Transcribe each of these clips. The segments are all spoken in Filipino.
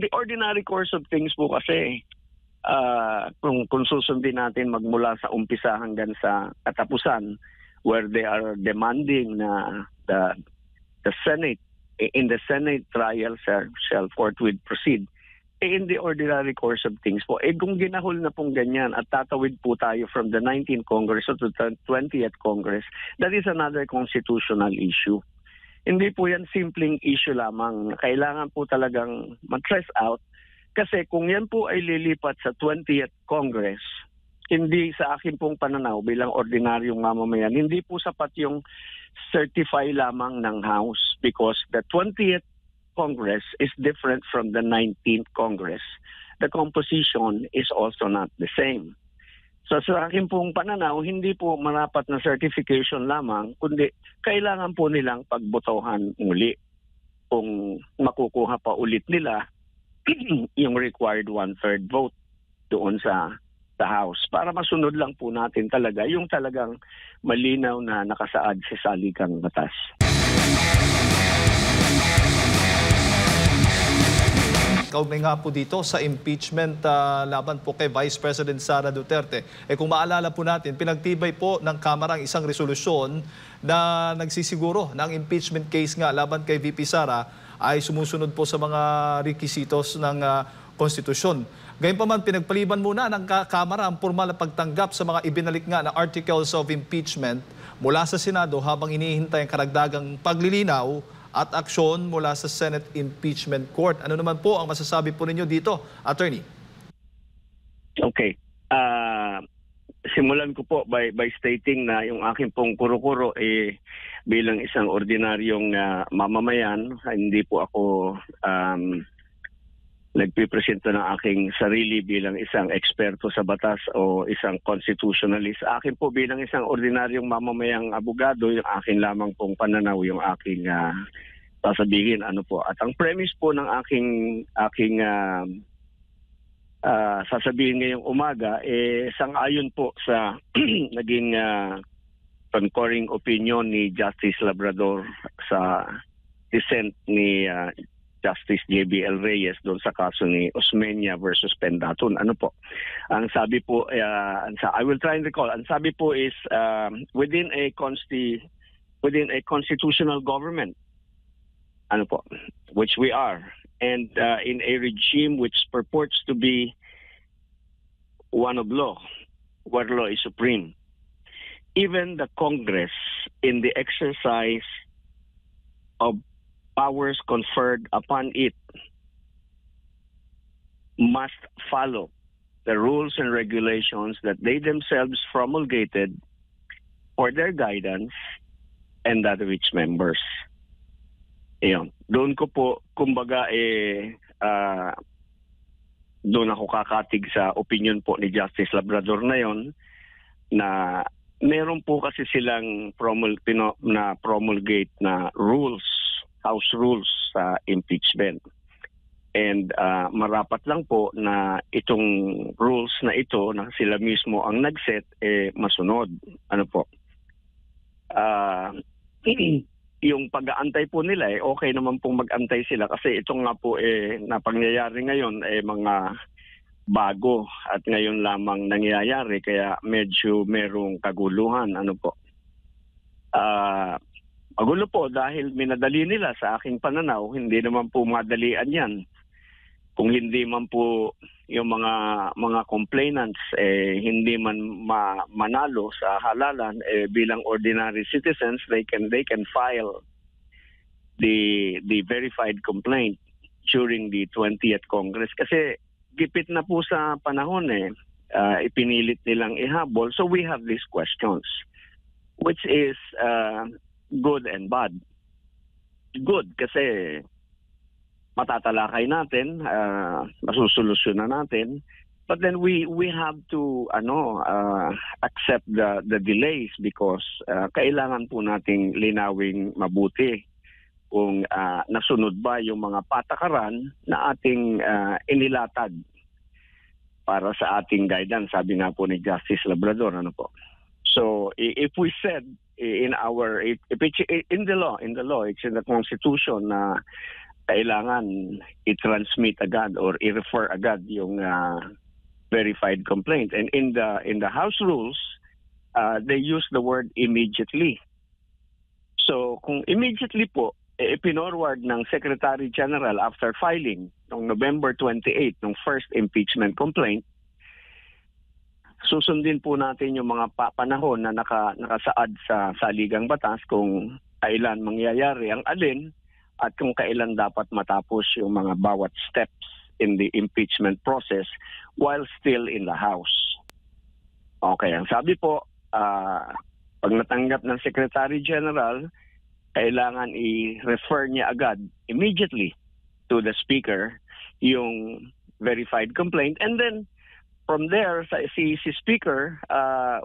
the ordinary course of things po kasi, kung susundin natin magmula sa umpisa hanggang sa katapusan, where they are demanding na the Senate, in the Senate trial shall forthwith proceed. In the ordinary course of things po, kung ginahol na pong ganyan at tatawid po tayo from the 19th Congress to the 20th Congress, that is another constitutional issue. Hindi po yan simpleng issue lamang. Kailangan po talagang mag-stress out kasi kung yan po ay lilipat sa 20th Congress, hindi sa akin pong pananaw bilang ordinaryong mamamayan, hindi po sapat yung certify lamang ng House because the 20th Congress is different from the 19th Congress. The composition is also not the same. So sa akin pong pananaw, hindi po marapat na certification lamang, kundi kailangan po nilang pagbotohan muli kung makukuha pa ulit nila yung required 1/3 vote doon sa House para masunod lang po natin talaga yung talagang malinaw na nakasaad sa salikang batas. Kaugnay nga po dito sa impeachment laban po kay Vice President Sara Duterte. Kung maalala po natin, pinagtibay po ng Kamara ang isang resolusyon na nagsisiguro na ang impeachment case nga laban kay VP Sara ay sumusunod po sa mga requisitos ng konstitusyon. Gayunpaman, pinagpaliban muna ng Kamara ang formal na pagtanggap sa mga ibinalik nga na articles of impeachment mula sa Senado habang inihintay ang karagdagang paglilinaw at aksyon mula sa Senate Impeachment Court. Ano naman po ang masasabi po ninyo dito, Attorney? Okay. Simulan ko po by stating na yung aking pong kuro-kuro bilang isang ordinaryong mamamayan, hindi po ako nagpipresenta ng aking sarili bilang isang eksperto sa batas o isang constitutionalist. Akin po bilang isang ordinaryong mamamayang abogado, yung akin lamang pong pananaw, yung aking sasabihin. Ano po. At ang premise po ng aking sasabihin ngayong umaga, sang-ayon po sa naging concurring opinion ni Justice Labrador sa dissent ni Justice J.B.L. Reyes doon sa kaso ni Osmeña versus Pendatun. Ano po? Ang sabi po, I will try and recall. Ang sabi po is within a constitutional government, ano po, which we are, and in a regime which purports to be one of law, where law is supreme. Even the Congress, in the exercise of powers conferred upon it, must follow the rules and regulations that they themselves promulgated for their guidance and that of its members. Ayan. Doon ko po, kumbaga, doon ako kakatig sa opinion po ni Justice Labrador na yon, na meron po kasi silang promulgate na rules, House rules sa impeachment. And marapat lang po na itong rules na ito na sila mismo ang nag-set masunod. Ano po? Yung pag-aantay po nila okay naman pong mag-antay sila kasi ito nga po na pangyayari ngayon mga bago at ngayon lamang nangyayari kaya medyo merong kaguluhan. Ano po? Magulo po dahil minadali nila sa aking pananaw, hindi naman po madalian yan. Kung hindi man po yung mga complainants hindi man manalo sa halalan bilang ordinary citizens, they can file the verified complaint during the 20th Congress kasi gipit na po sa panahon ipinilit nilang ihabol. So we have these questions which is good and bad. Good kasi matatalakay natin, masusolusyonan natin, but then we have to accept the delays because kailangan po nating linawing mabuti kung nasunod ba yung mga patakaran na ating inilatag para sa ating guidance, sabi nga po ni Justice Labrador. Ano po? So if we said if it's in the law, it's in the Constitution na kailangan i-transmit agad or i-refer agad yung verified complaint. And in the House rules, they use the word immediately. So kung immediately po, ipinorward ng Secretary General after filing noong November 28 ng first impeachment complaint, susundin po natin yung mga panahon na nakasaad sa saligang batas kung kailan mangyayari ang alin at kung kailan dapat matapos yung mga bawat steps in the impeachment process while still in the House. Okay, ang sabi po, pag natanggap ng Secretary General, kailangan i-refer niya agad immediately to the Speaker yung verified complaint, and then from there si Speaker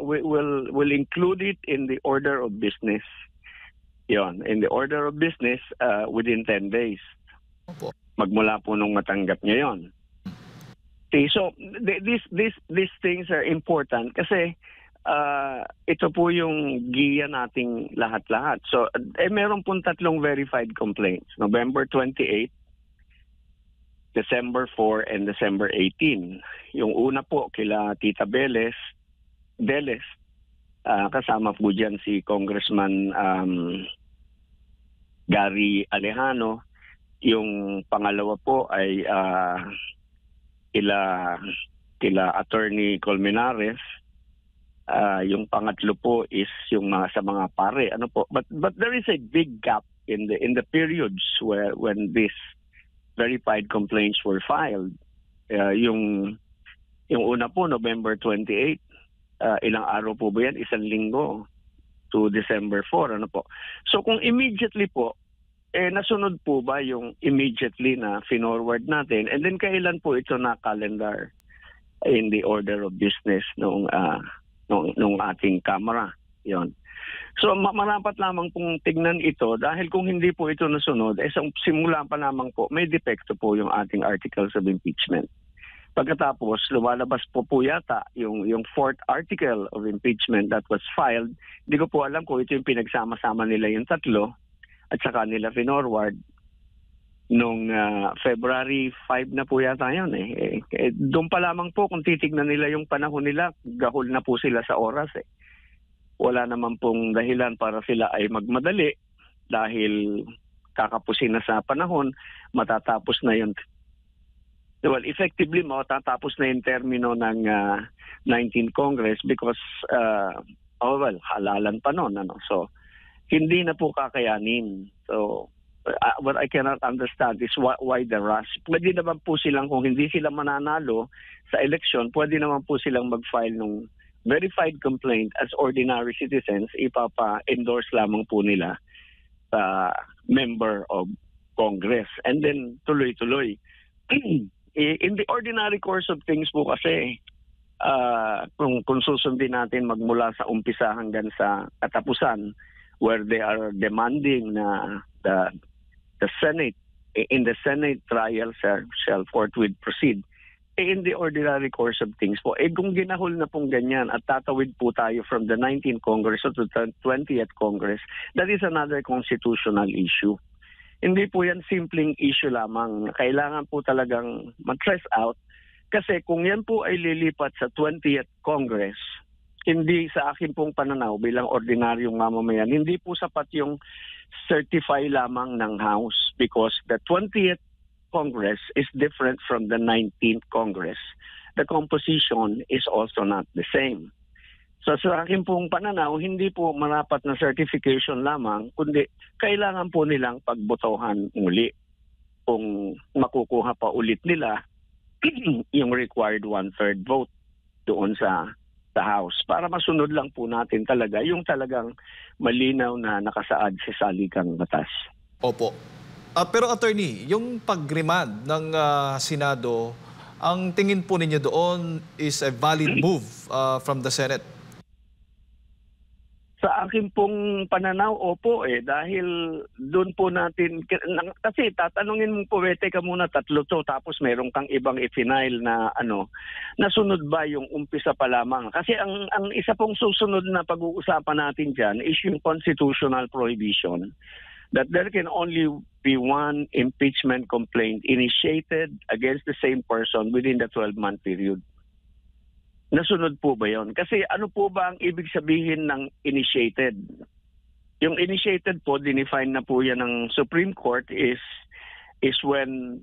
will include it in the order of business. Yon, in the order of business within 10 days. Magmula po nung matanggap niya yon. Okay, so these things are important kasi ito po yung giya nating lahat-lahat. So, meron pong 3 verified complaints. November 28, December 4, and December 18. Yung una po kila Tita Deles, kasama po dyan si Congressman Gary Alejano. Yung pangalawa po ay kila Attorney Colmenares. Yung pangatlo po is yung sa mga pare, ano po, but there is a big gap in the periods when these verified complaints were filed. Yung una po November 28, ilang araw po ba yan? 1 linggo to December 4, ano po. So kung immediately po nasunod po ba yung immediately na finorward natin, and then kailan po ito na calendar in the order of business nung ating Kamara. Yon. So marapat lamang pong tignan ito dahil kung hindi po ito nasunod, simula pa lamang po may depekto po yung ating articles of impeachment. Pagkatapos lumalabas po yata yung 4th article of impeachment that was filed. Hindi ko po alam kung ito yung pinagsama-sama nila yung 3 at saka nila finorward nung February 5 na po yata yun doon pa lamang po kung titignan nila yung panahon nila, gahol na po sila sa oras Wala naman pong dahilan para sila ay magmadali dahil kakapusin na sa panahon, matatapos na yun. Well, effectively matatapos na yung termino ng 19th Congress because halalan pa nun, ano. So hindi na po kakayanin. So what I cannot understand is why the rush. Pwede naman po silang, kung hindi sila mananalo sa eleksyon, pwede naman po silang mag-file ng verified complaint as ordinary citizens, ipapa-endorse lamang po nila sa member of Congress. And then tuloy-tuloy. In the ordinary course of things po kasi, kung susundin natin magmula sa umpisa hanggang sa katapusan, where they are demanding na the Senate, in the Senate trial shall forthwith proceed. In the ordinary course of things po, kung ginahol na pong ganyan at tatawid po tayo from the 19th Congress to the 20th Congress, that is another constitutional issue. Hindi po yan simpleng issue lamang. Kailangan po talagang mag-stress out kasi kung yan po ay lilipat sa 20th Congress, hindi sa akin pong pananaw bilang ordinaryong mamamayan, hindi po sapat yung certify lamang ng House because the 20th Congress is different from the 19th Congress. The composition is also not the same. So sa akin pong pananaw, hindi po marapat na certification lamang, kundi kailangan po nilang pagbotohan muli kung makukuha pa ulit nila yung required 1/3 vote doon sa House para masunod lang po natin talaga yung talagang malinaw na nakasaad sa saligang batas. Opo. Pero attorney, yung pag-remand ng Senado, ang tingin po ninyo doon is a valid move from the Senate? Sa akin pong pananaw, opo dahil doon po natin, kasi tatanungin mo po, teka muna 3 to, tapos meron kang ibang i-final na nasunod ba yung umpisa pa lamang? Kasi ang isa pong susunod na pag-uusapan natin dyan is yung constitutional prohibition that there can only be one impeachment complaint initiated against the same person within the 12-month period. Nasunod po ba yon? Kasi ano po ba ang ibig sabihin ng initiated? Yung initiated po, dinefine na po yan ng Supreme Court is when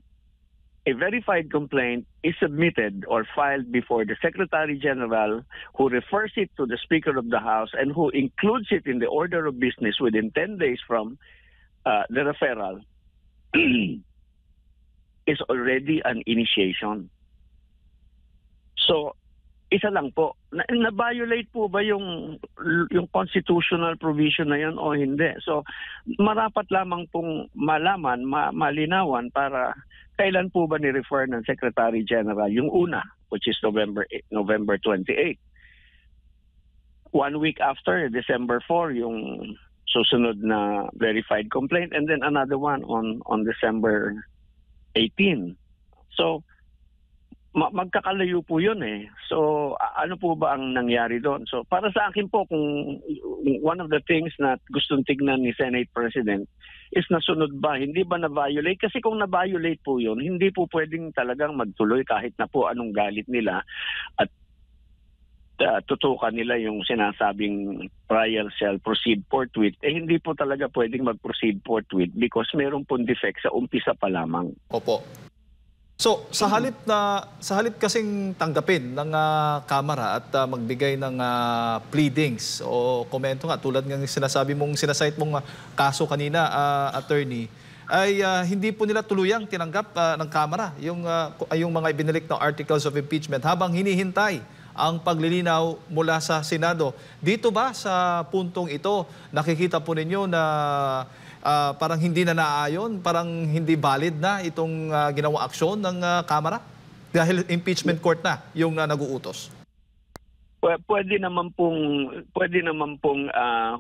a verified complaint is submitted or filed before the Secretary General, who refers it to the Speaker of the House and who includes it in the order of business within 10 days from the referral, is already an initiation. So, isa lang po, na-violate po ba yung constitutional provision na yan o hindi? So, marapat lamang pong malaman, malinawan para kailan po ba ni-refer ng Secretary General yung una, which is November 28. 1 week after, December 4, yung susunod na verified complaint, and then another one on December 18. So, magkakalayo po yun eh. So, ano po ba ang nangyari doon? So, para sa akin po, kung one of the things na gustong tignan ni Senate President is nasunod ba, hindi ba na-violate? Kasi kung na-violate po yun, hindi po pwedeng talagang magtuloy kahit na po anong galit nila at tutukan nila yung sinasabing trial shall proceed forthwith. Eh hindi po talaga pwedeng mag-proceed forthwith because meron pong defect sa umpisa pa lamang. Opo. So, sa halip kasing tanggapin ng Kamara at magbigay ng pleadings o komento nga tulad ng sinasite mong kaso kanina, attorney, ay hindi po nila tuluyang tinanggap ng Kamara yung mga ibinalik na articles of impeachment habang hinihintay ang paglilinaw mula sa Senado. Dito ba sa puntong ito, nakikita po ninyo na parang hindi na naaayon, parang hindi valid na itong ginawa aksyon ng Kamara? Dahil impeachment court na yung nag-uutos. Pwede naman pong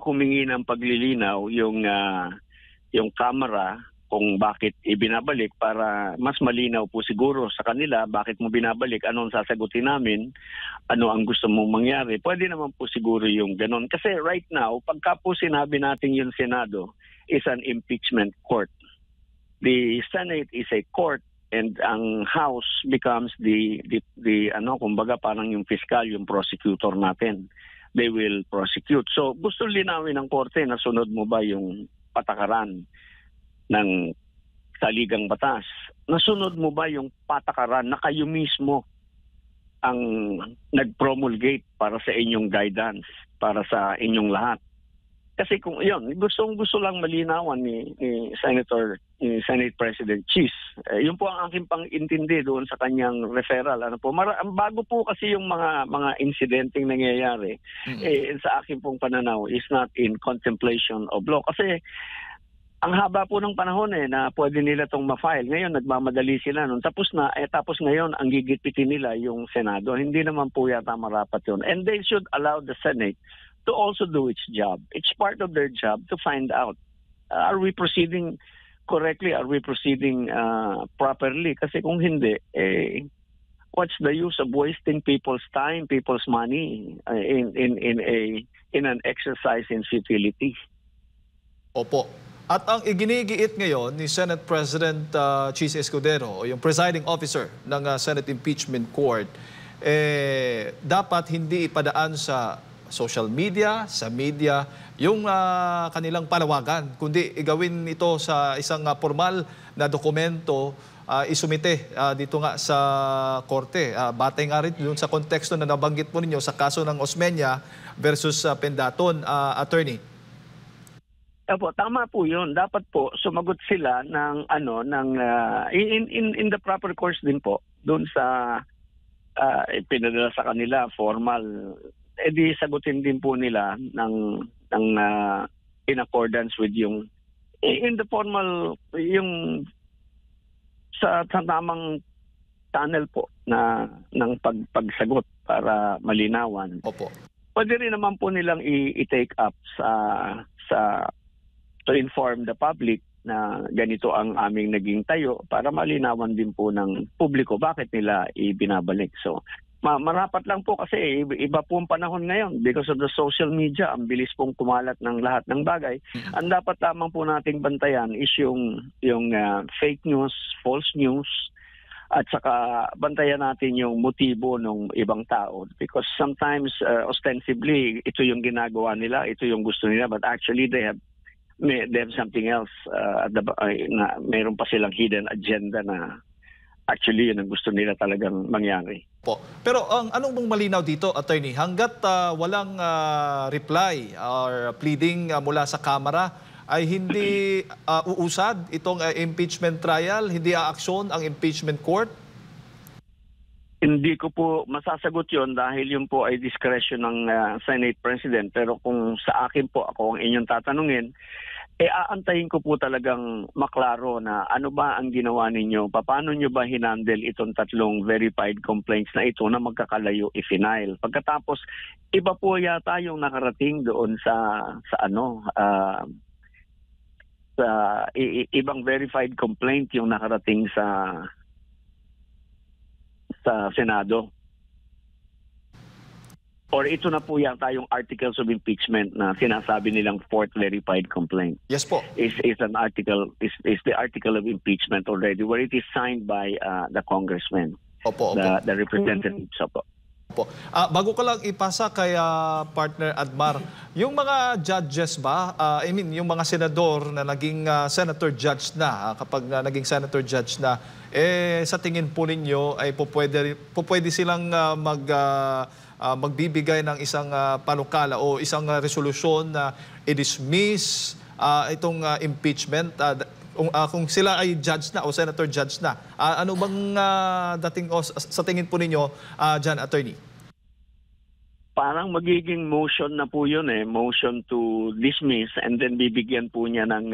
humingi ng paglilinaw yung Kamara kung bakit ibinabalik para mas malinaw po siguro sa kanila bakit mo binabalik, anong sasagutin namin, ano ang gusto mong mangyari. Pwede naman po siguro yung ganon. Kasi right now, pagka po sinabi natin yung Senado is an impeachment court. The Senate is a court and ang House becomes the kumbaga parang yung fiscal, yung prosecutor natin. They will prosecute. So gusto linawin ng korte na sunod mo ba yung patakaran ng saligang batas? Nasunod mo ba yung patakaran na kayo mismo ang nag-promulgate para sa inyong guidance, para sa inyong lahat? Kasi kung yun, gusto lang malinawan ni Senate President Cheese. Yun po ang aking pang-intindi doon sa kanyang referral. Ano po, bago po kasi yung mga insidenteng nangyayari, sa aking pong pananaw is not in contemplation of law. Kasi ang haba po ng panahon na pwede nila itong ma-file. Ngayon, nagmamadali sila. Nung tapos ngayon, ang gigipitin nila yung Senado. Hindi naman po yata marapat yun. And they should allow the Senate to also do its job. It's part of their job to find out, are we proceeding correctly? Are we proceeding properly? Kasi kung hindi, what's the use of wasting people's time, people's money in an exercise in futility? Opo. At ang iginigiit ngayon ni Senate President Cheese Escudero o yung presiding officer ng Senate Impeachment Court, dapat hindi ipadaan sa social media, sa media, yung kanilang panawagan, kundi igawin ito sa isang formal na dokumento, isumite dito nga sa korte. Batay nga rin dun sa konteksto na nabanggit po ninyo sa kaso ng Osmeña versus Pendaton, attorney. Opo, tama po 'yun. Dapat po sumagot sila ng in the proper course din po doon sa pinadala sa kanila formal. Di sagutin din po nila ng in accordance with yung in the formal yung sa tamang channel po na ng pagsagot para malinawan. Opo. Pwede rin naman po nilang i-take up sa to inform the public na ganito ang aming naging tayo para malinawan din po ng publiko bakit nila ibinabalik. So, Marapat lang po kasi iba po ang panahon ngayon because of the social media. Ang bilis pong kumalat ng lahat ng bagay. Ang dapat lamang po nating bantayan is yung fake news, false news, at saka bantayan natin yung motibo ng ibang tao. Because sometimes ostensibly ito yung ginagawa nila, ito yung gusto nila, but actually they have something else. Mayroon pa silang hidden agenda na actually yun ang gusto nila talagang mangyari. Po. Pero anong bang malinaw dito, Attorney? Hanggat walang reply or pleading mula sa Kamara, ay hindi uusad itong impeachment trial, hindi aaksyon ang impeachment court? Hindi ko po masasagot yon dahil yun po ay discretion ng Senate President. Pero kung sa akin po, ako ang inyong tatanungin, aantayin ko po talagang maklaro na ano ba ang ginawa ninyo, paano nyo ba hinandle itong tatlong verified complaints na ito na magkakalayo i-final. Pagkatapos, iba po yata yung nakarating doon sa ibang verified complaint yung nakarating sa Senado. Or ito na po yata yung articles of impeachment na sinasabi nilang fourth verified complaint. Yes po. Is the article of impeachment already where it is signed by the congressman. Opo. The representatives. Opo. Opo. Bago ko lang ipasa kay partner Admar, yung mga judges ba, yung mga senador na naging senator judge na, kapag naging senator judge na, sa tingin po ninyo ay pwede silang magbibigay ng isang panukala o isang resolusyon na i-dismiss itong impeachment kung sila ay judge na o senator judge na. Ano bang dating sa tingin po ninyo dyan, Attorney? Parang magiging motion na po yun motion to dismiss, and then bibigyan po niya ng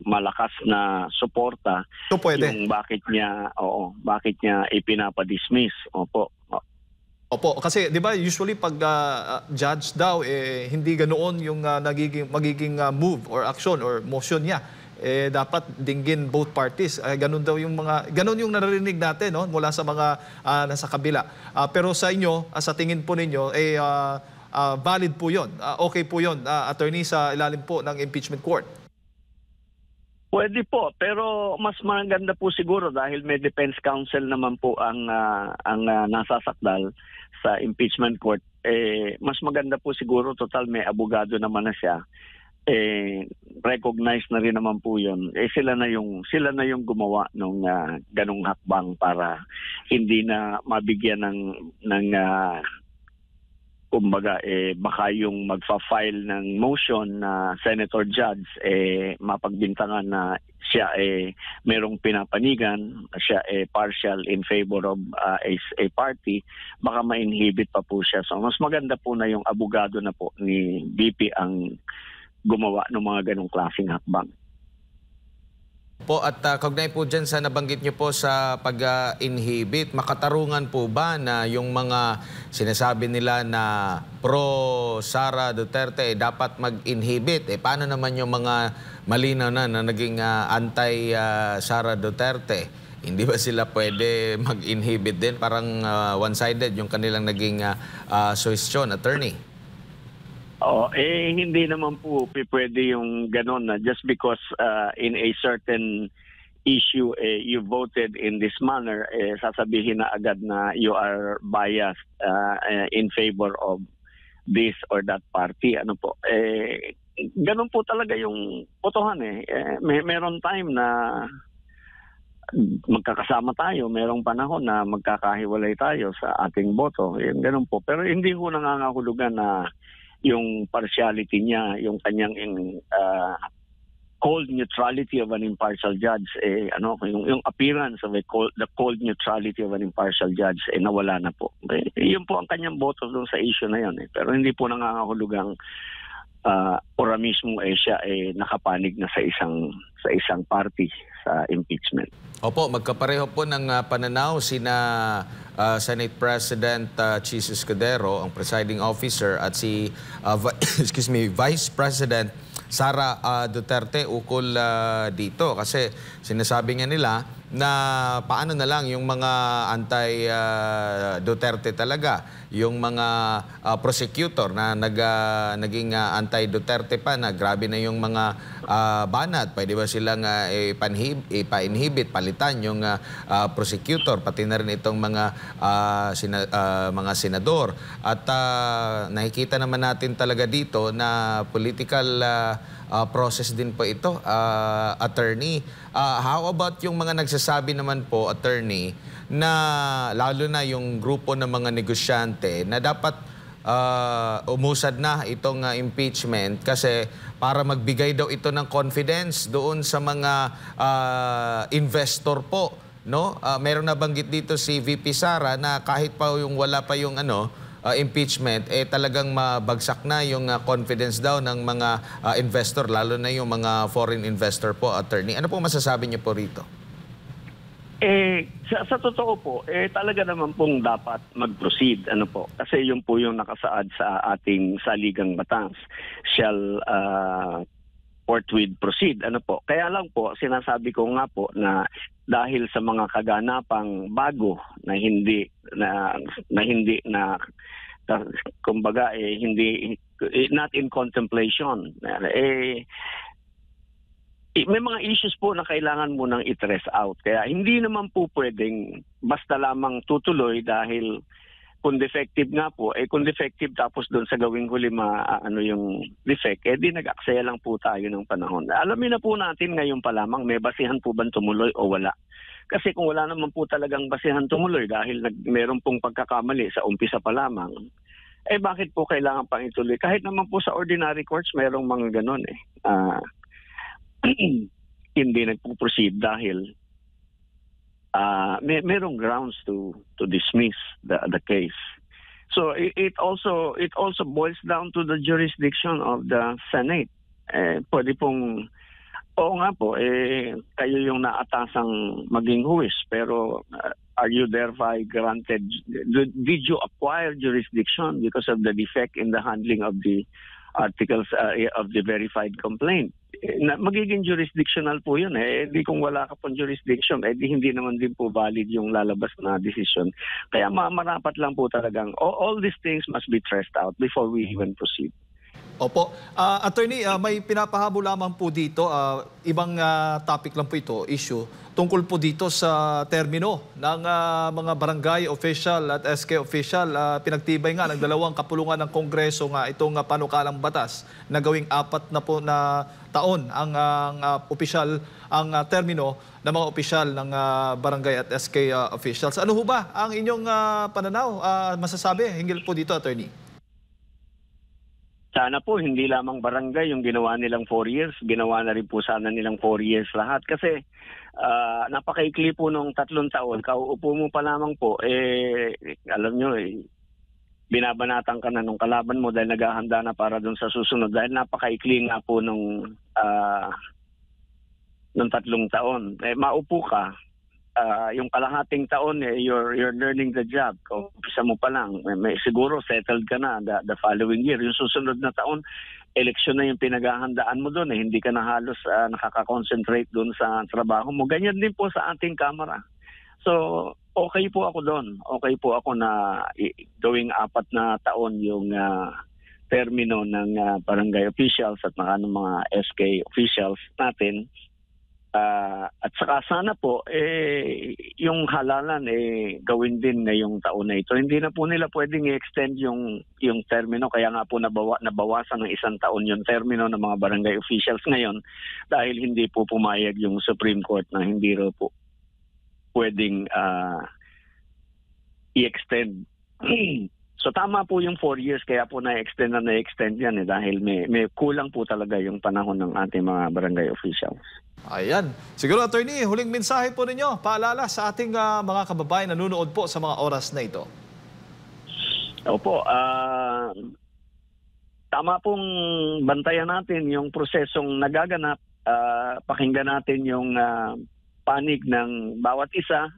malakas na suporta. So pwede. Yung bakit niya ipinapa-dismiss. Opo. Opo, kasi 'di ba usually pag judge daw hindi ganoon yung magiging move or action or motion niya. Dapat dinggin both parties. Ganun daw yung ganun yung naririnig natin mula sa mga nasa kabila. Pero sa inyo, sa tingin po ninyo valid po 'yon. Okay po 'yon, attorney, sa ilalim po ng impeachment court. Pwede po, pero mas maganda po siguro dahil may defense counsel naman po ang nasasakdal sa impeachment court. Mas maganda po siguro, total may abogado naman na siya. Recognize na rin naman po 'yon. Sila na yung gumawa ng ganung hakbang para hindi na mabigyan ng kumbaga baka yung magfa-file ng motion na senator judge mapagbintangan na siya merong pinapanigan, siya partial in favor of a party, baka ma-inhibit pa po siya. So mas maganda po na yung abogado na po ni BP ang gumawa ng mga ganong klaseng hakbang. Po, at kaugnay po dyan sa nabanggit nyo po sa pag-inhibit, makatarungan po ba na yung mga sinasabi nila na pro-Sara Duterte dapat mag-inhibit? Paano naman yung mga malinaw na naging anti-Sara Duterte? Hindi ba sila pwede mag-inhibit din? Parang one-sided yung kanilang naging suhestyon, attorney? Hindi naman po pwede yung ganon na just because in a certain issue you voted in this manner, sasabihin na agad na you are biased in favor of this or that party. Ano po? Ganon po talaga yung botohan meron time na magkakasama tayo, merong panahon na magkakahiwalay tayo sa ating boto. Ganon po. Pero hindi ko nangangahulugan na yung partiality niya, yung kanyang cold neutrality of an impartial judge, yung appearance of the cold neutrality of an impartial judge, nawala na po. Yun po ang kanyang boto doon sa issue na yun. Pero hindi po nangangahulugang ora mismo siya nakapanig na sa isang party sa impeachment. Opo, magkapareho po ng pananaw sina Senate President Chis Escudero, ang presiding officer, at si Vice President Sara Duterte ukol dito. Kasi sinasabi nga nila na paano na lang yung mga anti-Duterte talaga, yung mga prosecutor na naging anti-Duterte pa, na grabe na yung mga banat. Pwede ba silang ipa-inhibit, palitan yung prosecutor, pati na rin itong mga senador. At nakikita naman natin talaga dito na political process din po ito, attorney. How about yung mga nagsasabi naman po, attorney, na lalo na yung grupo ng mga negosyante na dapat umusad na itong impeachment kasi para magbigay daw ito ng confidence doon sa mga investor po, no? Meron nabanggit dito si VP Sara na kahit pa yung wala pa yung impeachment, talagang mabagsak na yung confidence daw ng mga investor, lalo na yung mga foreign investor po, attorney. Ano po masasabi niyo po rito? Sa totoo po, talaga naman pong dapat mag-proceed. Kasi yun po yung nakasaad sa ating saligang batas. Shall forthwith proceed. Kaya lang po, sinasabi ko nga po na dahil sa mga kaganapang bago na hindi kumbaga hindi not in contemplation, may mga issues po na kailangan mo nang i-stress out. Kaya hindi naman po pwedeng basta lamang tutuloy dahil kung defective nga po, kung defective tapos doon sa gawing huli yung defect, di nag-aksaya lang po tayo ng panahon. Alamin na po natin ngayon pa lamang, may basihan po ba tumuloy o wala. Kasi kung wala naman po talagang basihan tumuloy dahil meron pong pagkakamali sa umpisa pa lamang, bakit po kailangan pang ituloy? Kahit naman po sa ordinary courts, merong mga ganon hindi nagpo-proceed dahil merong grounds to dismiss the case. So it also boils down to the jurisdiction of the Senate. Pwede pong oo nga po, kayo yung naatasang maging huwis, pero are you thereby granted, did you acquire jurisdiction because of the defect in the handling of the articles of the verified complaint? Magiging jurisdictional po yun. Di kung wala ka pong jurisdiction, di hindi naman din po valid yung lalabas na decision. Kaya marapat lang po talagang all these things must be traced out before we even proceed. Opo. Attorney, may pinapahabol lamang po dito. Ibang topic lang po ito, issue. Tungkol po dito sa termino ng mga barangay official at SK official. Pinagtibay nga ng 2 kapulungan ng Kongreso nga itong panukalang batas na gawing 4 na po na taon ang opisyal, ang termino ng mga opisyal ng barangay at SK officials. Ano ho ba ang inyong pananaw, masasabi hinggil po dito, attorney? Sana po hindi lamang barangay yung ginawa nilang 4 years, ginawa na rin po sana nilang 4 years lahat. Kasi napakaikli po nung 3 taon, kauupo mo pa lamang po, alam nyo, binabanatan ka na nung kalaban mo dahil naghahanda na para dun sa susunod. Dahil napakaikli nga po nung 3 taon. Maupo ka, yung kalahating taon, you're learning the job. Kung umpisa mo pa lang, siguro settled ka na the following year. Yung susunod na taon, eleksyon na yung pinaghahandaan mo doon. Hindi ka na halos nakaka-concentrate doon sa trabaho mo. Ganyan din po sa ating Kamara. So, okay po ako doon. Okay po ako na gawing 4 na taon yung termino ng barangay officials at ng mga SK officials natin. At saka sana po yung halalan gawin din ngayong taon na ito. Hindi na po nila pwedeng i-extend yung termino, kaya nga po nabawasan ng 1 taon yung termino ng mga barangay officials ngayon dahil hindi po pumayag yung Supreme Court na hindi raw po pwedeng i-extend. So tama po yung 4 years, kaya po na-extend yan dahil may kulang po talaga yung panahon ng ating mga barangay officials. Ayan. Siguro, attorney, huling mensahe po ninyo, paalala sa ating mga kababayan na nanonood po sa mga oras na ito. Opo, tama pong bantayan natin yung prosesong nagaganap, pakinggan natin yung panig ng bawat isa.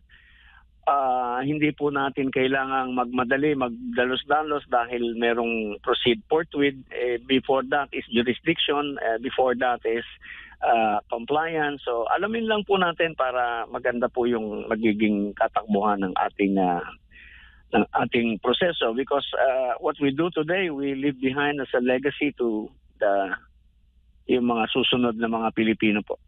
Hindi po natin kailangang magmadali, magdalos-dalos dahil merong proceed forthwith. Before that is jurisdiction. Before that is compliance. So alamin lang po natin para maganda po yung magiging katakbuhan ng ating proseso, because what we do today, we leave behind as a legacy to yung mga susunod na mga Pilipino po.